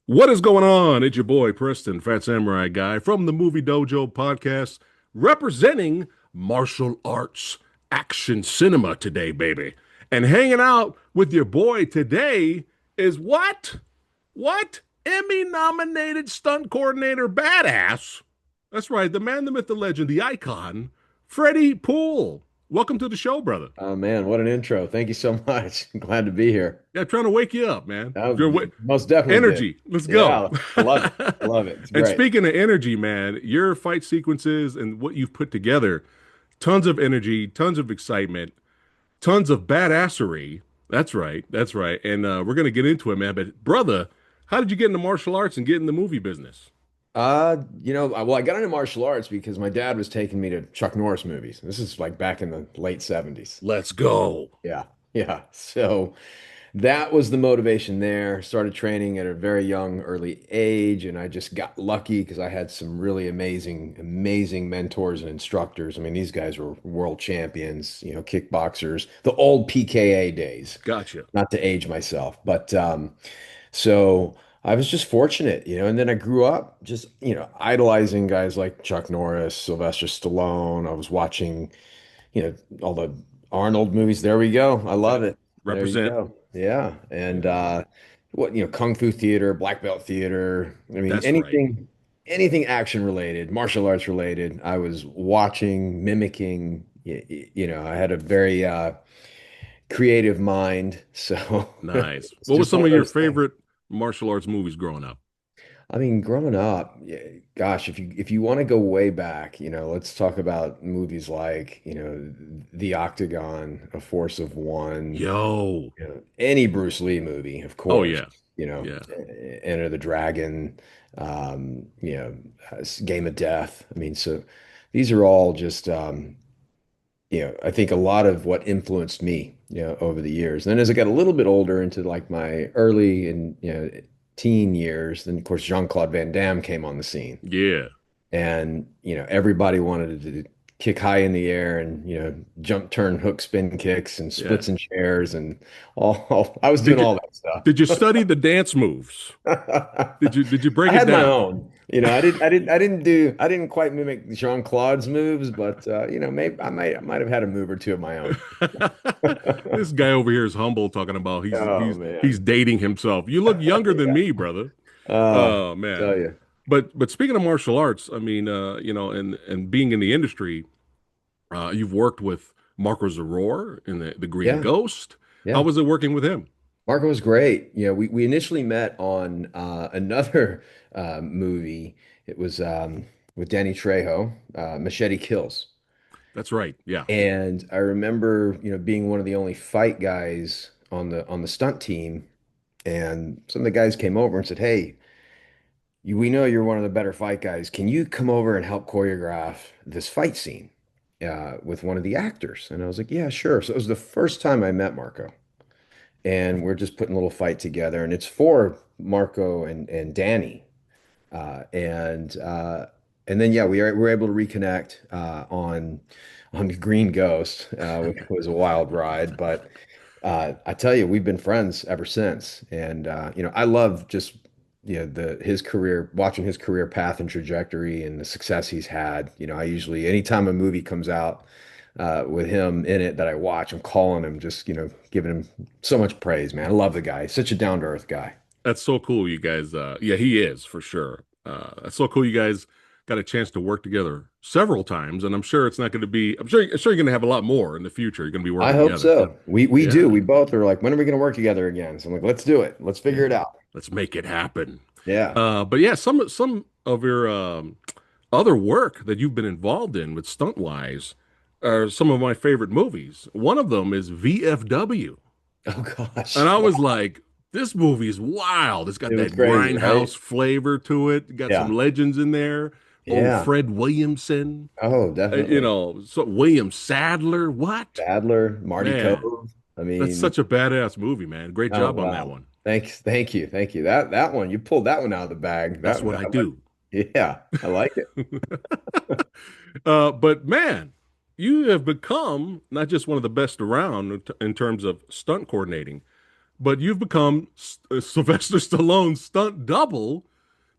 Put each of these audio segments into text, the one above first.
What is going on? It's your boy Preston, Fat Samurai Guy from the Movie Dojo podcast, representing martial arts action cinema today, baby. And hanging out with your boy today is what? What? Emmy nominated stunt coordinator badass. That's right, the man, the myth, the legend, the icon, Freddie Poole. Welcome to the show, brother. Oh man, what an intro. Thank you so much. Glad to be here. Yeah, trying to wake you up, man. Oh, you most definitely did. Energy. Let's go. Yeah, I love it. I love it. It's And great. speaking of energy, man, your fight sequences and what you've put together, tons of energy, tons of excitement, tons of badassery. That's right. That's right. And we're going to get into it, man. But brother, how did you get into martial arts and get in the movie business? I got into martial arts because my dad was taking me to Chuck Norris movies. This is like back in the late 70s. Let's go. Yeah. Yeah. So that was the motivation there. Started training at a very young, early age, and I just got lucky because I had some really amazing mentors and instructors. I mean, these guys were world champions, kickboxers, the old PKA days, Gotcha. not to age myself. But so I was just fortunate, and then I grew up just, idolizing guys like Chuck Norris, Sylvester Stallone. I was watching, all the Arnold movies. There we go. I love it. There you Represent. go. Yeah. And Yeah, Kung Fu theater, black belt theater. I mean, that's right. anything action related, martial arts related, I was watching, mimicking. I had a very creative mind. So Nice. it's What was just some one of of your those things. favorite martial arts movies growing up? I mean, growing up, yeah, gosh, if you want to go way back, let's talk about movies like, The Octagon, A Force of One, Yo. any Bruce Lee movie, of Oh, course, yeah. Yeah. Enter the Dragon, Game of Death. I mean, so these are all just, I think a lot of what influenced me, over the years. And then as I got a little bit older into like my early and, teen years, then of course Jean-Claude Van Damme came on the scene. Yeah. And, everybody wanted to kick high in the air and, jump, turn, hook, spin kicks and Yeah. splits and chairs and I was doing Did you all that stuff. did you study the dance moves? Did you I break it had my down? own. I didn't quite mimic Jean-Claude's moves, but maybe I might have had a move or two of my own. This guy over here is humble, talking about he's Oh he's he's man. dating himself. You look younger than Yeah. me, brother. Oh, Oh tell man. you. But speaking of martial arts, I mean, and being in the industry, you've worked with Marco Zaror in the Green Yeah. Ghost. How Yeah. was it working with him? Marco was great. We initially met on another movie. It was with Danny Trejo, Machete Kills. That's right. Yeah. And I remember, being one of the only fight guys on the stunt team. And some of the guys came over and said, "Hey, we know you're one of the better fight guys. Can you come over and help choreograph this fight scene with one of the actors?" And I was like, "Yeah, sure." So it was the first time I met Marco. And we're just putting a little fight together, and it's for Marco and Danny, and then yeah, we were able to reconnect on Green Ghost, which was a wild ride, but I tell you, we've been friends ever since, and I love just the his career, watching his career path and trajectory and the success he's had. I usually anytime a movie comes out with him in it that I watch, I'm calling him, just giving him so much praise, man. I love the guy. He's such a down to earth guy. That's so cool, you guys. Yeah, he is for sure. That's so cool. You guys got a chance to work together several times, and I'm sure it's not going to be. I'm sure you're going to have a lot more in the future. You're going to be I working hope together. so. We do. Yeah, We both are like, when are we going to work together again? So I'm like, let's do it. Let's figure yeah. it out. Let's make it happen. Yeah. But yeah, some of your other work that you've been involved in with stunt wise are some of my favorite movies. One of them is VFW. Oh And gosh. I was Wow. like, this movie is wild. It's got It was that crazy, right? grindhouse flavor to it. Got some Yeah. legends in there. Old Yeah. Fred Williamson, Oh, definitely. so William Sadler. What? Sadler, Marty Man, Cove. I that's mean, such a badass movie, man. Great oh job on that wow. one. Thanks. Thank you. Thank you. That one, you pulled that one out of the bag. That's That what I one, do. yeah, I like it. But man, you have become not just one of the best around in terms of stunt coordinating, but you've become Sylvester Stallone's stunt double.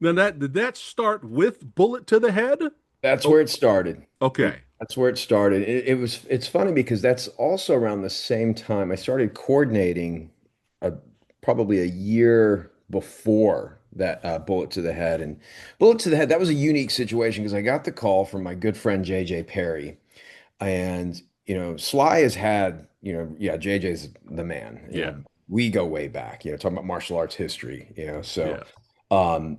Then that did that start with Bullet to the Head? That's Oh, where it started. okay. That's where it started. It's funny because that's also around the same time I started coordinating a, probably a year before that Bullet to the Head. And Bullet to the Head, that was a unique situation because I got the call from my good friend JJ Perry. And, Sly has had, yeah, JJ's the man. Yeah. We go way back, talking about martial arts history, so Yeah. um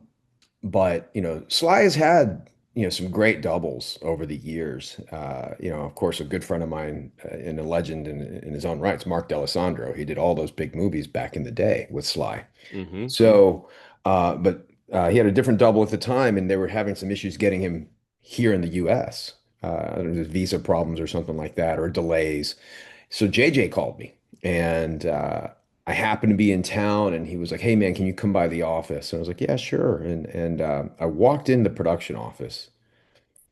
but Sly has had some great doubles over the years. Of course, a good friend of mine and a legend in his own rights, Mark D'Alessandro. He did all those big movies back in the day with Sly. Mm-hmm. So, but he had a different double at the time, and they were having some issues getting him here in the U.S. I don't know, visa problems or something like that, or delays. So JJ called me, and I happened to be in town, and he was like, "Hey man, can you come by the office?" And I was like, "Yeah, sure." And I walked in the production office,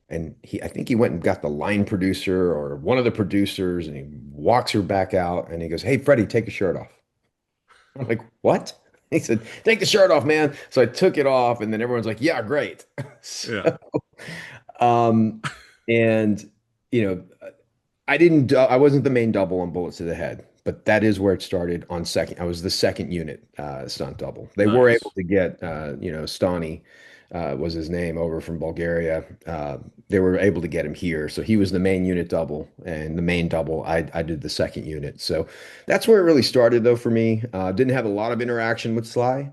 and I think he went and got the line producer or one of the producers, and he walks her back out, and he goes, "Hey Freddie, take your shirt off." I'm like, "What?" He said, "Take the shirt off, man." So I took it off, and then everyone's like, "Yeah, great." Yeah. So, um, and you know, I wasn't the main double on Bullets to the Head, but that is where it started on second. I was the second unit stunt double. They were able Nice. to get, Stani was his name over from Bulgaria. They were able to get him here. So he was the main unit double and the main double. I did the second unit. So that's where it really started though for me. Didn't have a lot of interaction with Sly.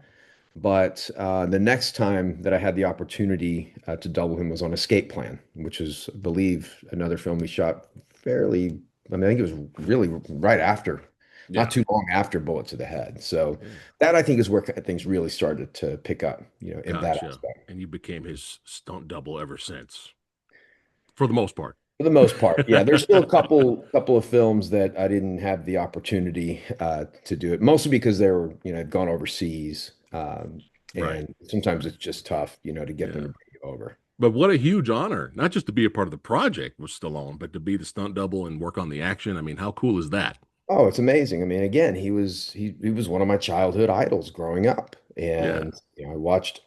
But the next time that I had the opportunity to double him was on Escape Plan, which is, I believe, another film we shot fairly. I mean, I think it was really right after, not Yeah. too long after Bullet to the Head. So Yeah. that I think is where things really started to pick up, in that Gotcha. aspect. And you became his stunt double ever since, for the most part. For the most part, yeah. There's still a couple of films that I didn't have the opportunity to do it, mostly because they were, had gone overseas, Right. and sometimes it's just tough, to get them Yeah. to bring you over. But what a huge honor, not just to be a part of the project with Stallone, but to be the stunt double and work on the action. I mean, how cool is that? Oh, it's amazing. I mean, again, he was one of my childhood idols growing up, Yeah. and I watched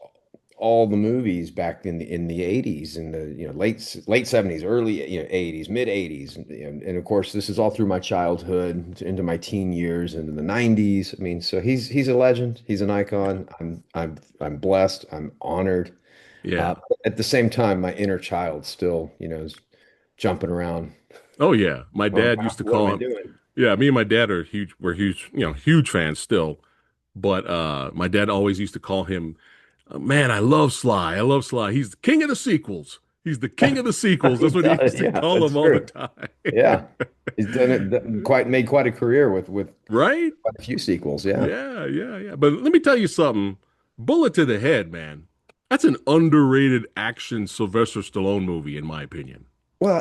all the movies back in the 80s and the late 70s, early 80s, mid 80s, and of course this is all through my childhood into my teen years into the 90s. I mean, so he's a legend. He's an Yeah. icon. I'm blessed. I'm honored. Yeah. At the same time, my inner child still, is jumping around. Oh yeah. My Oh, dad wow, used to what am call I him. doing? Yeah, me and my dad are huge. We're huge, huge fans still. But my dad always used to call him, man, I love Sly. I love Sly. He's the king of the sequels. He's the king of the sequels. He That's what he does. used to Yeah, call that's him all the true. time. Yeah. He's done it quite made quite a career with Right? quite a few sequels. Yeah. Yeah, yeah, yeah. But let me tell you something. Bullet to the Head, man. That's an underrated action Sylvester Stallone movie, in my opinion. Well,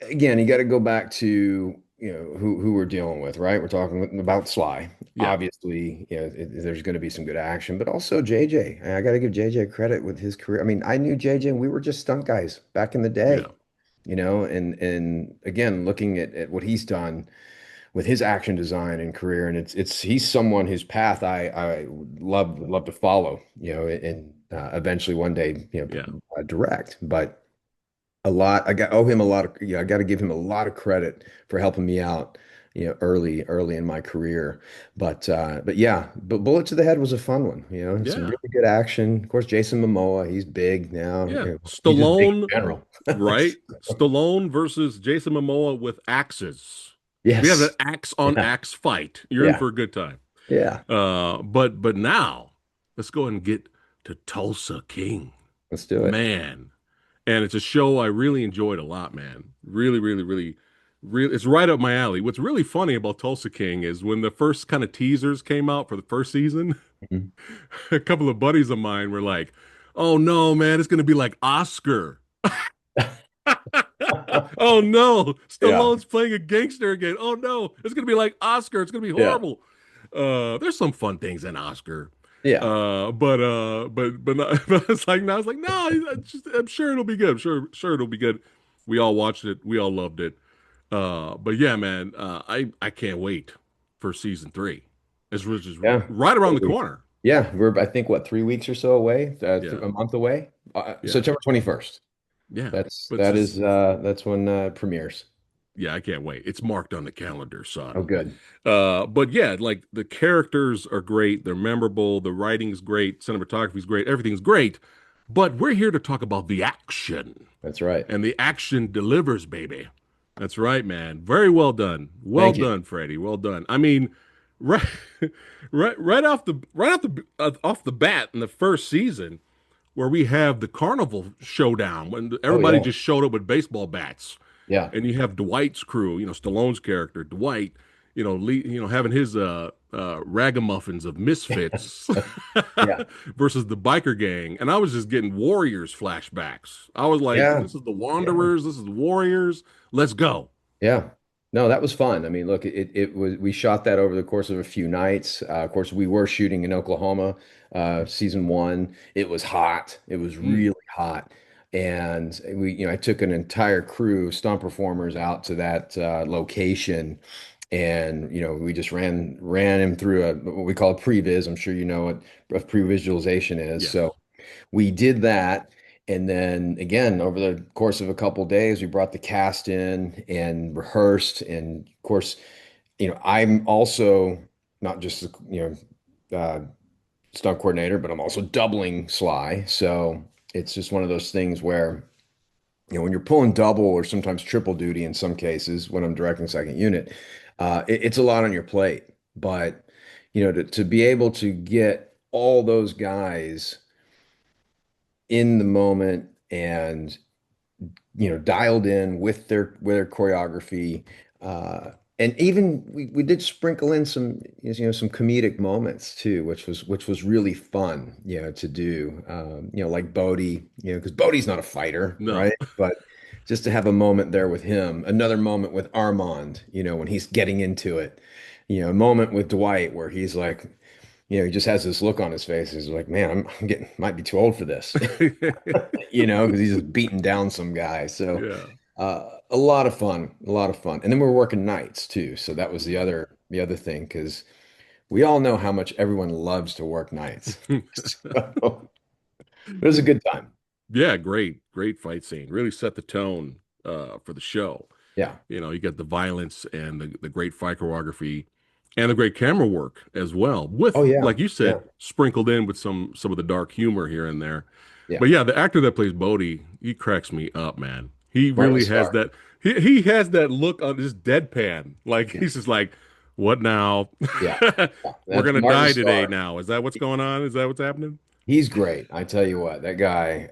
again, you got to go back to, who we're dealing with, right? We're talking about Sly. Yeah, Obviously, there's going to be some good action, but also JJ. I got to give JJ credit with his career. I mean, I knew JJ and we were just stunt guys back in the yeah, day, and again, looking at what he's done with his action design and career, and it's he's someone whose path I would love to follow, and eventually one day, yeah, direct. But owe him a lot of, I got to give him a lot of credit for helping me out, early in my career. But yeah, but Bullet to the Head was a fun one, and some yeah, really good action. Of course, Jason Momoa, he's big now. yeah. He's just big in Stallone, general. right? Stallone versus Jason Momoa with axes. We have an Yes. axe on Yeah. axe fight. You're in Yeah. for a good time. Yeah. But now let's go ahead and get to Tulsa King, Let's do it. man. And it's a show I really enjoyed a lot, man. Really, really, really, really. It's right up my alley. What's really funny about Tulsa King is when the first kind of teasers came out for the first season, Mhm. a couple of buddies of mine were like, "Oh no, man, it's gonna be like Oscar." Oh no, Yeah. Stallone's playing a gangster again. Oh no, it's gonna be like Oscar. It's gonna be Yeah. horrible. There's some fun things in Oscar. Yeah. But but it's like now it's like no, I'm sure it'll be good. I'm sure it'll be good. We all watched it. We all loved it. But yeah, man, I can't wait for season three. It's which is Yeah. right around the corner. Yeah, we're I think what 3 weeks or so away, Yeah, a month away. yeah, September 21st. yeah. That's But it's that just is that's when it premieres. yeah, I can't wait. It's marked on the calendar, Oh, son. good. But yeah, like the characters are great. They're memorable. The writing's great. Cinematography's great. Everything's great. But we're here to talk about the action. That's right. And the action delivers, baby. That's right, man. Very well done. Well Thank you. done, Freddie. Well done. I mean, right, off the bat in the first season, where we have the carnival showdown when Oh everybody yeah. just showed up with baseball bats, Yeah. and you have Dwight's crew, Stallone's character, Dwight, having his ragamuffins of misfits Yeah. versus the biker gang, and I was just getting Warriors flashbacks. I was like, Yeah. this is the Yeah. Wanderers, this is the Warriors. Let's go. Yeah. No, that was fun. I mean, look, it was we shot that over the course of a few nights. Of course, we were shooting in Oklahoma, season one. It was hot. It was Mm, really hot. And I took an entire crew of stunt performers out to that location, and we just ran him through what we call a previs. I'm sure you know what a pre-visualization is. yes. So we did that. And then again, over the course of a couple of days, we brought the cast in and rehearsed. And of course, I'm also not just, stunt coordinator, but I'm also doubling Sly. So it's just one of those things where, when you're pulling double or sometimes triple duty in some cases, when I'm directing second unit, it's a lot on your plate. But, to be able to get all those guys in the moment and dialed in with their choreography, uh and even we did sprinkle in some some comedic moments too, which was really fun to do, like Bodie, because Bodie's not a fighter, No. right? But just to have a moment there with him, another moment with Armand, when he's getting into it, a moment with Dwight where he's like, he just has this look on his face. He's like, man, I'm getting might be too old for this, because he's just beating down some guy. So Yeah. a lot of fun, a lot of fun. And then we were working nights too. So that was the other thing, because we all know how much everyone loves to work nights. So it was a good time. Yeah, great fight scene. Really set the tone for the show. Yeah. You got the violence and the great fight choreography and the great camera work as well, Oh with, yeah. like you Yeah. said, sprinkled in with some of the dark humor here and there. Yeah. But yeah, the actor that plays Bodhi, he cracks me up, man. He Martin really has Starr. that. He has that look on his deadpan, like Yeah. he's just like, "What now? Yeah. Yeah. We're That's gonna Martin die today. Starr. Now, is that what's going on? Is that what's happening?" He's great. I tell you what, that guy,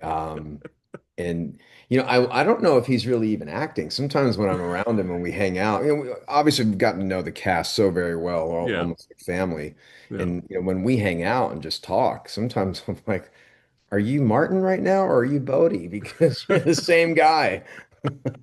and I don't know if he's really even acting. Sometimes when I'm around him and we hang out, obviously we've gotten to know the cast so very well, Yeah, almost like family. yeah. And when we hang out and just talk, sometimes I'm like, "Are you Martin right now, or are you Bodie?" Because you're the same guy.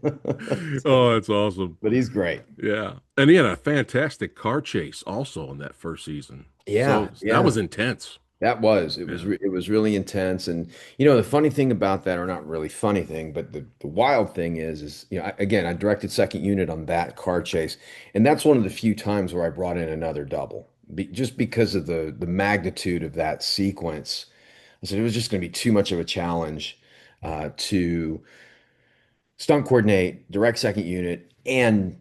So, Oh, that's awesome. but he's great. Yeah. And he had a fantastic car chase also in that first season. Yeah, So that yeah. was intense. That was it was Yeah. re it was really intense. And the funny thing about that, or not really funny thing, but the wild thing is again, I directed second unit on that car chase, and that's one of the few times where I brought in another double, just because of the magnitude of that sequence. I said it was just going to be too much of a challenge to stunt coordinate, direct second unit, and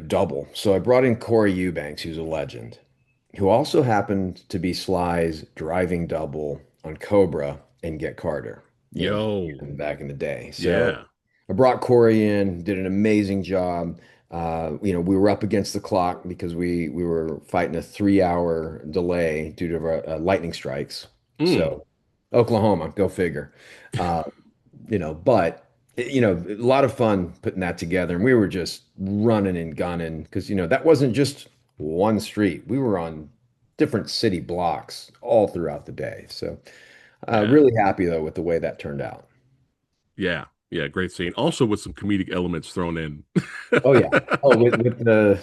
double. So I brought in Corey Eubanks, who's a legend, who also happened to be Sly's driving double on Cobra and Get Carter, Yo. back in the day. So Yeah. I brought Corey in, did an amazing job. We were up against the clock because we were fighting a 3 hour delay due to lightning strikes. Mm. So Oklahoma, go figure. Uh, but a lot of fun putting that together. And we were just running and gunning because, that wasn't just one street. We were on different city blocks all throughout the day. So Yeah. really happy though with the way that turned out. Yeah. Yeah. Great scene. Also with some comedic elements thrown in. Oh yeah. Oh, with the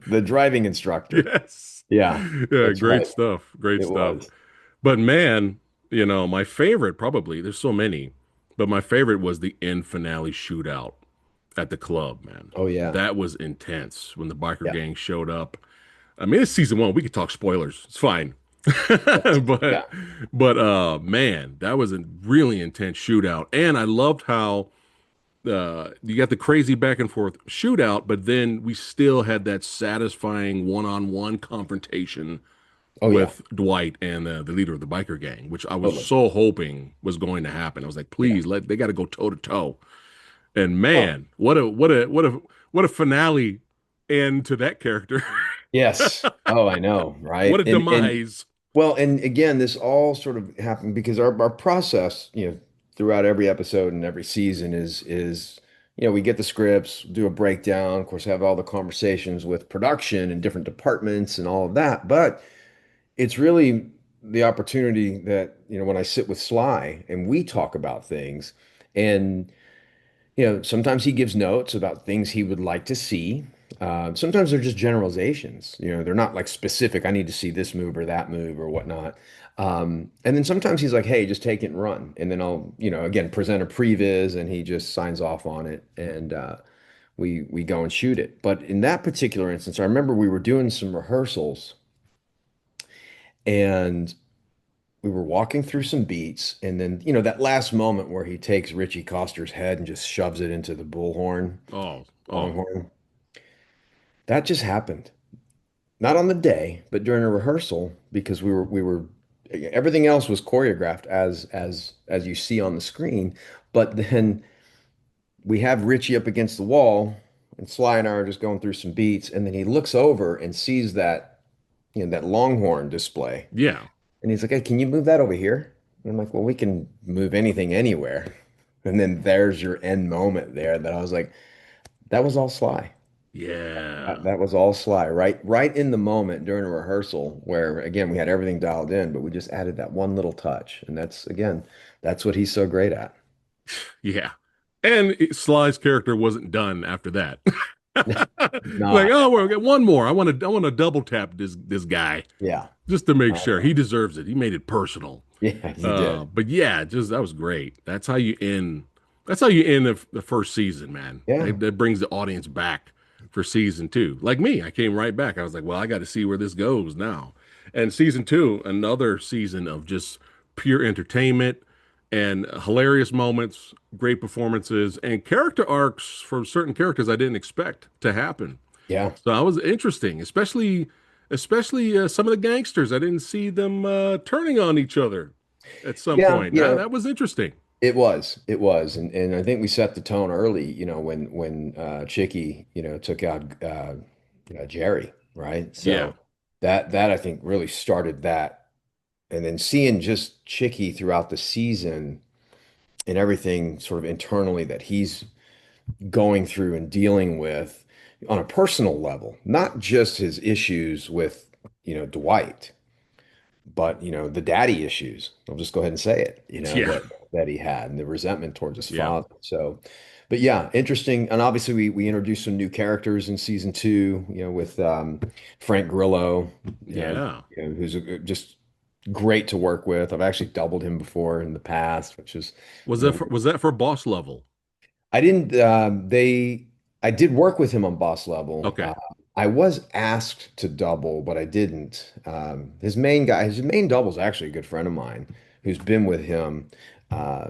the driving instructor. Yes. Yeah, Yeah. that's Great right. stuff. Great It stuff. was. But man, my favorite probably, there's so many, but my favorite was the end finale shootout at the club, man. Oh yeah. That was intense when the biker Yeah. gang showed up. I mean, it's season one. We could talk spoilers. It's fine. Yes. But Yeah. man, that was a really intense shootout. And I loved how you got the crazy back and forth shootout, but then we still had that satisfying one-on-one confrontation Oh yeah. with Dwight and the leader of the biker gang, which I was Totally. so hoping was going to happen. I was like, Yeah. please let they got to go toe to toe. And Oh, man, what a finale end to that character. yes. Oh, I know, What right? a And demise. well, and again, this all sort of happened because our process, throughout every episode and every season we get the scripts, do a breakdown, of course, have all the conversations with production and different departments and all of that. But it's really the opportunity that, when I sit with Sly and we talk about things, and sometimes he gives notes about things he would like to see. Sometimes they're just generalizations. They're not like specific. I need to see this move or that move or whatnot. And then sometimes he's like, "Hey, just take it and run." And then I'll, again, present a previs, and he just signs off on it, and we go and shoot it. But in that particular instance, I remember we were doing some rehearsals, and we were walking through some beats, and then that last moment where he takes Richie Coster's head and just shoves it into the bullhorn, Oh, oh, longhorn. That just happened. Not on the day, but during a rehearsal because we were everything else was choreographed as you see on the screen. But then we have Richie up against the wall, and Sly and I are just going through some beats, and then he looks over and sees that longhorn display. yeah, And he's like, "Hey, can you move that over here?" And I'm like, "Well, we can move anything anywhere." And then there's your end moment there that I was like, that was all Sly. yeah. That was all Sly, right in the moment during a rehearsal where, again, we had everything dialed in, but we just added that one little touch. And that's what he's so great at. Yeah. And Sly's character wasn't done after that. Like, Not, oh, we'll get one more. I want to double tap this guy yeah. just to make I sure he know. deserves it. He made it personal. Yeah, he did. But yeah, just that was great. That's how you end. That's how you end the first season, man. Yeah. That brings the audience back for season two. Like me, I came right back. I was like, well, I got to see where this goes now. And season two, another season of just pure entertainment and hilarious moments, great performances, and character arcs for certain characters I didn't expect to happen. Yeah. So I was interesting, especially some of the gangsters. I didn't see them turning on each other at some Yeah. point. That was interesting. It was. And I think we set the tone early, when Chicky, took out Jerry, right? Yeah, So that I think really started that. And then seeing just Chicky throughout the season and everything sort of internally that he's going through and dealing with on a personal level, not just his issues with, Dwight, but, the daddy issues. I'll just go ahead and say it, yeah, that he had and the resentment towards his yeah, father. So, but yeah, interesting. And obviously we introduced some new characters in season two, with Frank Grillo, yeah. who's just great to work with. I've actually doubled him before in the past, which is, Was you that know, for, was that for boss level? I didn't, I did work with him on boss level. Okay. I was asked to double, but I didn't. His main double is actually a good friend of mine who's been with him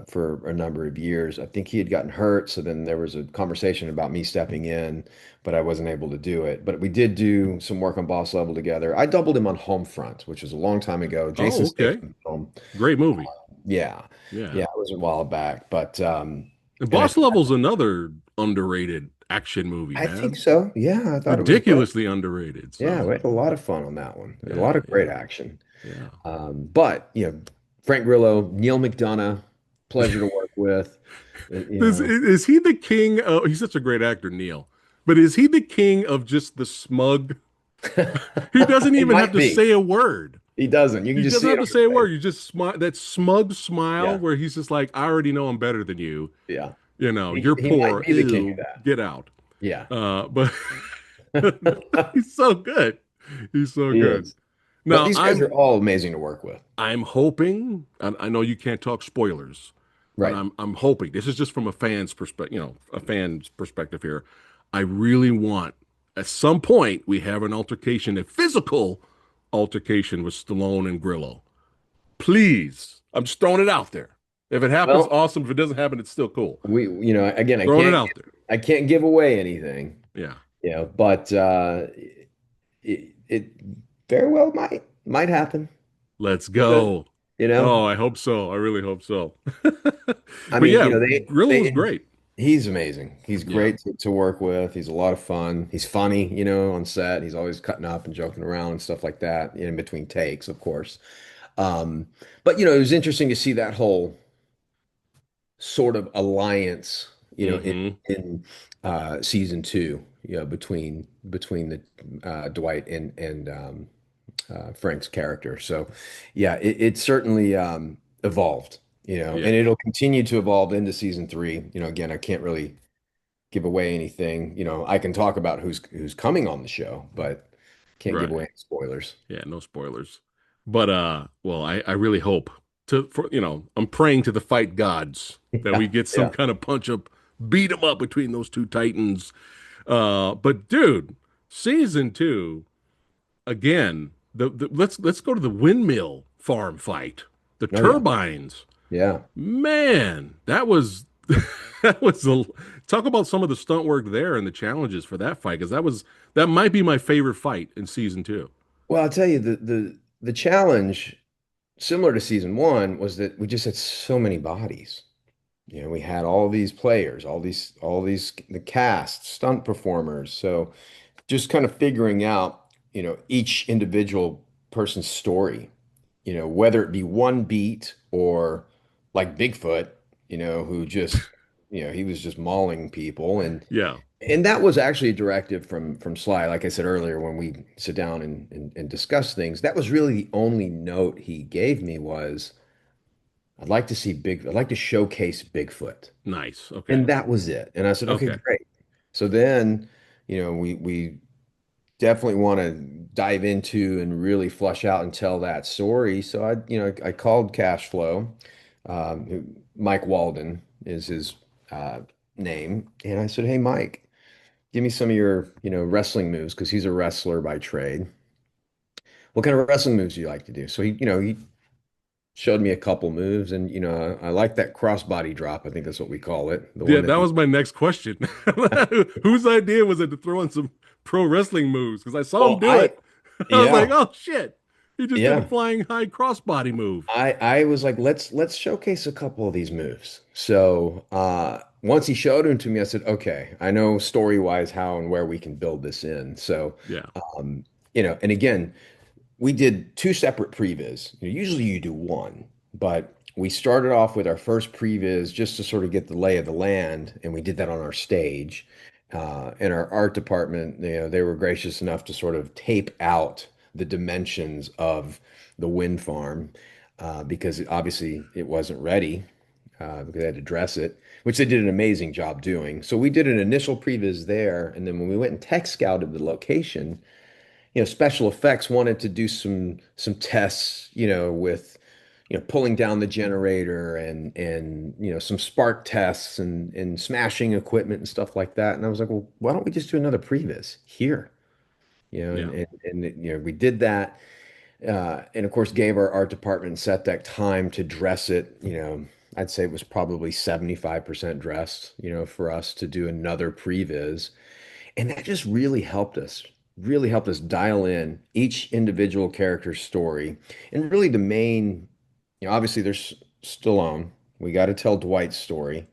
for a number of years. I think he had gotten hurt, so then there was a conversation about me stepping in, but I wasn't able to do it. But we did do some work on boss level together. I doubled him on Homefront, which was a long time ago. Jason Oh, okay. Statham film. Great movie. Yeah. Yeah. Yeah, it was a while back, but And and Boss Level's another underrated action movie, I think man. so. Yeah, I thought it was great. Ridiculously underrated. Yeah, we So, had a lot of fun on that one. A yeah, lot of great yeah, action. yeah. But Frank Grillo, Neil McDonough, pleasure to work with. Is he the king of, he's such a great actor, Neil, but is he the king of just the smug? He doesn't He even have might to be. say a word. He doesn't. You can He just doesn't see have it to on his say a word. face. You just smile, that smug smile Yeah, where he's just like, I already know I'm better than you. yeah. You're He might poor. be the king of Ew, that. get out. Yeah. But he's so good. He's so He good. is. But Now these guys are all amazing to work with. I'm hoping. I know you can't talk spoilers, but Right. I'm hoping this is just from a fan's perspective, a fan's perspective here. I really want at some point we have an altercation, a physical altercation with Stallone and Grillo. Please, I'm just throwing it out there. If it happens, Well, awesome. If it doesn't happen, it's still cool. again, Throwing it out there. I can't give away anything, Yeah. but it very well might happen. Let's Could, go. you know. Oh, I hope so. I really hope so. I But mean, yeah, Grillo was great. he's amazing. He's Yeah. great to work with. He's a lot of fun. He's funny, on set. He's always cutting up and joking around and stuff like that, in between takes, of course. But it was interesting to see that whole sort of alliance, Hmm. in season two, between the Dwight and Frank's character. So, yeah, it certainly evolved, Yeah. and it'll continue to evolve into season three. Again, I can't really give away anything. I can talk about who's coming on the show, but can't give away Right. any spoilers. Yeah, no spoilers. But well, I really hope I'm praying to the fight gods that we Yeah, get some yeah, kind of punch up, beat 'em up between those two titans. But dude, season two, again, let's go to the windmill farm fight. The oh yeah, turbines. yeah. Man, that was that was a talk about some of the stunt work there and the challenges for that fight because that might be my favorite fight in season two. Well, I'll tell you the challenge, similar to season one, was that we just had so many bodies. We had all these players, all these the cast, stunt performers. So just kind of figuring out, each individual person's story, whether it be one beat or like Bigfoot, who just, he was just mauling people. Yeah, And that was actually a directive from Sly. Like I said earlier, when we sit down and discuss things, that was really the only note he gave me was, I'd like to showcase Bigfoot. nice. Okay. And that was it. And I said, okay, Okay. great. So then, we definitely want to dive into and really flush out and tell that story. So I called Cash Flow. Mike Walden is his uh, name. And I said, hey, Mike, give me some of your, wrestling moves because he's a wrestler by trade. What kind of wrestling moves do you like to do? So he showed me a couple moves, and I like that crossbody drop. I think that's what we call it, the Yeah, one that that he. was my next question. Whose idea was it to throw in some pro wrestling moves? Because I saw him Well, do it. I was like, yeah, oh shit. He just did a yeah. flying high crossbody move. I was like, let's showcase a couple of these moves. So once he showed them to me, I said, okay, I know story wise how and where we can build this in. So Yeah. and again, we did two separate previs. Usually you do one, but we started off with our first previs just to sort of get the lay of the land, and we did that on our stage. And our art department, they were gracious enough to sort of tape out the dimensions of the wind farm because obviously it wasn't ready because they had to dress it, which they did an amazing job doing. So we did an initial previs there, and then when we went and tech scouted the location, special effects wanted to do some tests, with pulling down the generator and some spark tests and smashing equipment and stuff like that. And I was like, well, why don't we just do another previs here? Yeah. We did that. And of course, gave our art department set deck time to dress it. I'd say it was probably 75% dressed, for us to do another previs. And that just really helped us dial in each individual character's story. And really the main, obviously there's Stallone. We got to tell Dwight's story.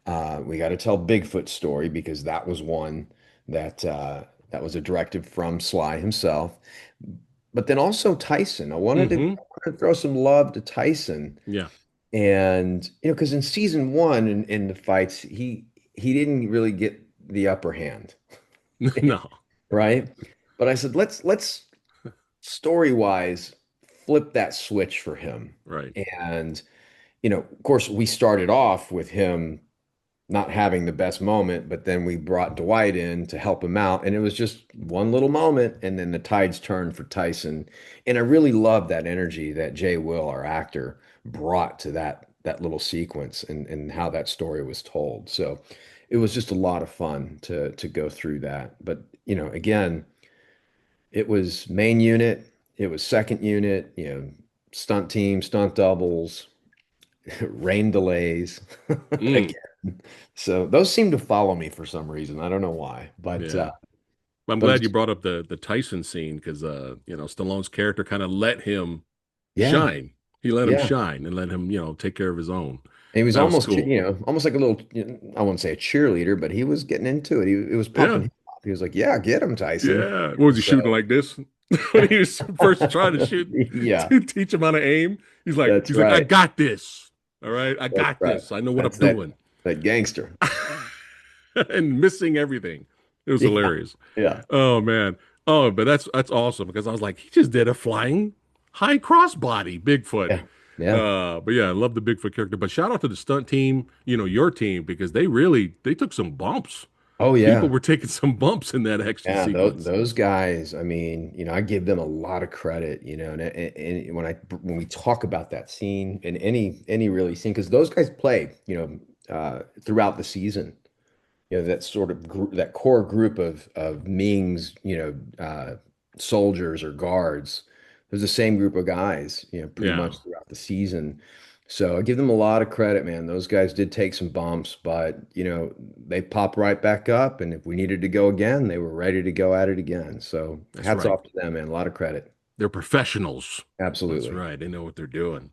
We got to tell Bigfoot's story because that was one that was a directive from Sly himself. But then also Tyson. Hmm. I wanted to throw some love to Tyson. Yeah. And because in season one in the fights, he didn't really get the upper hand. No. Right? But I said, let's story wise flip that switch for him. Right. And, of course, we started off with him not having the best moment, but then we brought Dwight in to help him out. And it was just one little moment, and then the tides turned for Tyson. And I really love that energy that Jay Will, our actor, brought to that little sequence and how that story was told. So it was just a lot of fun to go through that. But again, it was main unit, it was second unit, stunt team, stunt doubles, rain delays Mm, again. So those seem to follow me for some reason. I don't know why, yeah. I'm but glad you it's brought up the Tyson scene because Stallone's character kind of let him yeah, shine. He let him yeah. shine and let him, take care of his own. And he was That was almost, cool. almost like a little, I wouldn't say a cheerleader, but he was getting into it. It was Yeah. pumping him up. He was like, "Yeah, get him, Tyson." Yeah. What was he shooting So, like this? When he was first trying to shoot yeah, to teach him how to aim, he's like, that's he's like, I right. got this. All right. I That's got right. this. I know what I'm That's that doing. that gangster. And missing everything. It was Yeah, hilarious. yeah, Oh man. Oh, but that's awesome because I was like, he just did a flying high crossbody Bigfoot. yeah, yeah. But yeah, I love the Bigfoot character. But shout out to the stunt team, your team, because they took some bumps. Oh People yeah. were taking some bumps in that action Yeah, those, sequence. those guys, I mean, I give them a lot of credit, and when we talk about that scene and any really scene, because those guys play, throughout the season, that sort of group, that core group of Ming's, soldiers or guards. There's the same group of guys, pretty Yeah, much throughout the season. So I give them a lot of credit, man. Those guys did take some bumps, but they popped right back up. And if we needed to go again, they were ready to go at it again. So that's hats right. off to them, man. A lot of credit. They're professionals. That's Absolutely. right. They know what they're doing.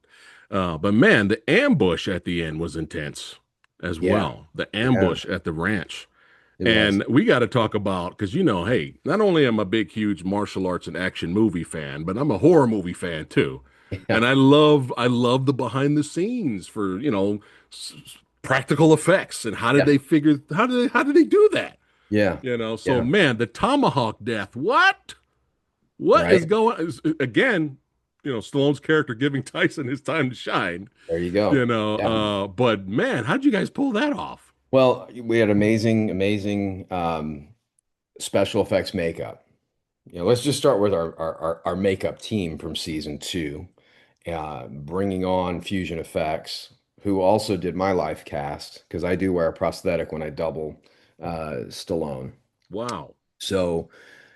But man, the ambush at the end was intense as Yeah. well. The Yeah. ambush at the ranch. It was. And we got to talk about because hey, not only am I a big, huge martial arts and action movie fan, but I'm a horror movie fan too. Yeah. And I love the behind the scenes for practical effects and Yeah. how did they do that? Yeah. So Yeah. man, the tomahawk death. What is Right. again? Stallone's character giving Tyson his time to shine. There you go. Yeah. But man, how'd you guys pull that off? Well, we had amazing, amazing special effects makeup. Let's just start with our makeup team from season two, bringing on Fusion Effects, who also did my life cast because I do wear a prosthetic when I double Stallone. Wow. So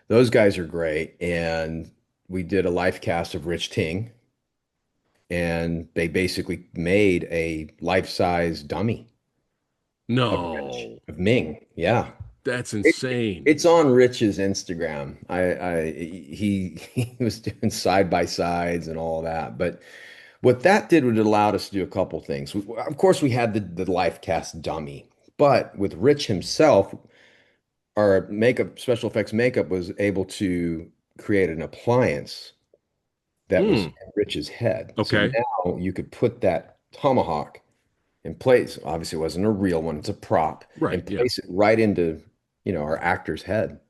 those guys are great, and we did a life cast of Rich Ting, and they basically made a life-size dummy of Rich, No, of Ming. Yeah. that's It, insane. it's on Rich's Instagram. He was doing side by sides and all that. But what that did was it allowed us to do a couple things. Of course, we had the life cast dummy, but with Rich himself, our makeup, special effects makeup was able to create an appliance that was Hmm. in Rich's head. So Okay. now you could put that tomahawk and place, obviously it wasn't a real one, it's a prop, Right. and Yeah. place it right into, our actor's head.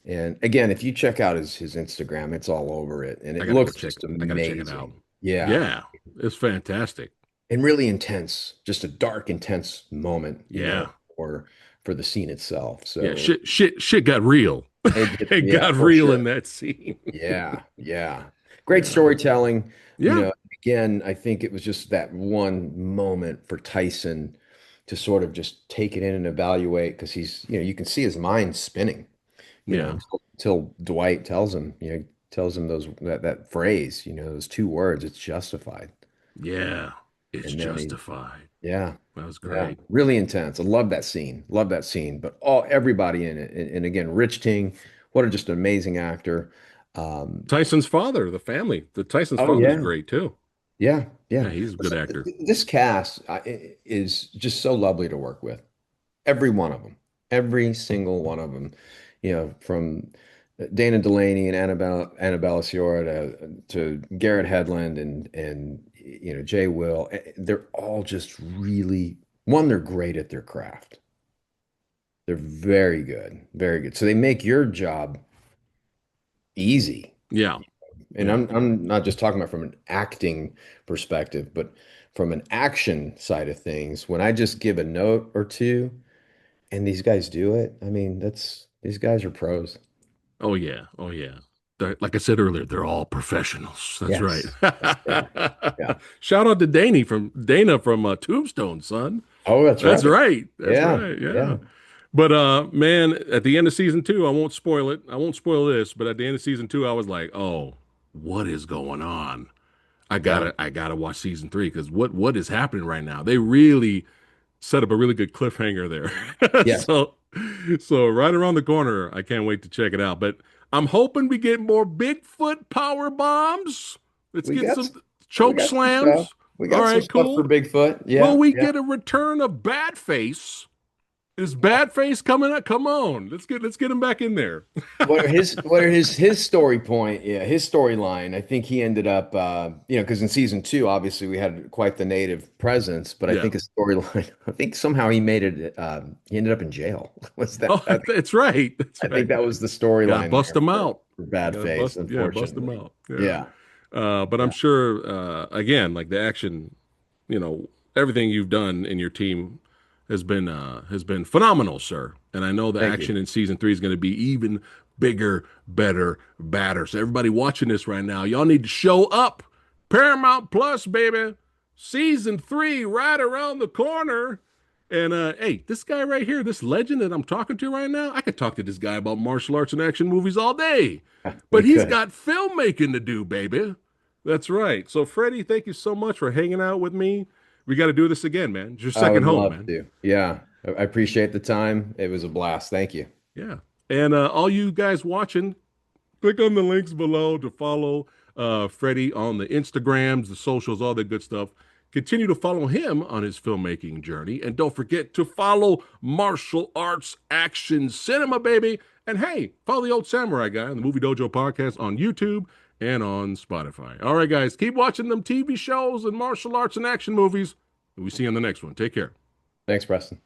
And again, if you check out his Instagram, it's all over it, and I it gotta go looks check. just I gotta check it out. amazing. Yeah, Yeah, it's fantastic. and really intense, just a dark, intense moment, Yeah. for the scene itself. Yeah. So Shit got real. It yeah, got for real sure. in that scene. Yeah, yeah. Great Yeah. storytelling. Yeah. Again, I think it was just that one moment for Tyson to sort of just take it in and evaluate because you can see his mind spinning, Yeah. until Dwight tells him that phrase, those two words, it's justified. Yeah. It's And then justified. yeah, That was yeah, great. really intense. I love that scene. Love that scene. But everybody in it. And again, Rich Ting, what a just an amazing actor. Um, Tyson's father, the family. The Tyson's oh father's yeah. great too. Yeah, yeah. Yeah, he's a good Listen, actor. this cast is just so lovely to work with. Every one of them, every single one of them. From Dana Delaney and Annabella Sciorra to Garrett Hedlund and Jay Will. They're all just really one. They're great at their craft. They're very good, very good. So they make your job easy. Yeah. And Yeah. I'm not just talking about from an acting perspective, but from an action side of things. When I just give a note or two and these guys do it, I mean, these guys are pros. Oh yeah. Oh yeah. like I said earlier, they're all professionals. That's right. Yes. Yes, they are. Yeah. Shout out to Dana from Tombstone, son. Oh, that's That's right. right. That's Yeah. right. Yeah. Yeah. But man, at the end of season two, I won't spoil it. I won't spoil this, but at the end of season two, I was like, oh, what is going on? Yeah. I gotta watch season three because what is happening right now? They really set up a really good cliffhanger there. Yes. So right around the corner, I can't wait to check it out. But I'm hoping we get more Bigfoot power bombs. Let's We get got some we choke got some stuff. slams. We All got some right, stuff for cool. Bigfoot. Will Yeah. we Yeah. get a return of Badface? Is Badface coming up? Come on, let's get him back in there. What are his story point? Yeah, his storyline. I think he ended up because in season two, obviously we had quite the native presence, but I Yeah. think his storyline, I think somehow he made it he ended up in jail. Was that Oh, that's right. That's I think right. that was the Got to storyline bust there them for, out. for You Bad got to Face, bust them unfortunately. out. Yeah. Yeah. But I'm Yeah. sure, again, like the action, everything you've done in your team has been phenomenal, sir. And I know the Thank you. action in season three is going to be even bigger, better, badder. So everybody watching this right now, y'all need to show up. Paramount Plus, baby. Season three right around the corner. And hey, this guy right here, this legend that I'm talking to right now, I could talk to this guy about martial arts and action movies all day. We But he's could. got filmmaking to do, baby. That's right. So, Freddie, thank you so much for hanging out with me. We got to do this again, man. It's your I second would home, love man. to. Yeah. I appreciate the time. It was a blast. Thank you. Yeah. And all you guys watching, click on the links below to follow Freddie on the Instagrams, the socials, all that good stuff. Continue to follow him on his filmmaking journey. And don't forget to follow Martial Arts Action Cinema, baby. And hey, follow the Old Samurai Guy on the Movie Dojo podcast on YouTube and on Spotify. All right, guys, keep watching them TV shows and martial arts and action movies. And we see you on the next one. Take care. Thanks, Preston.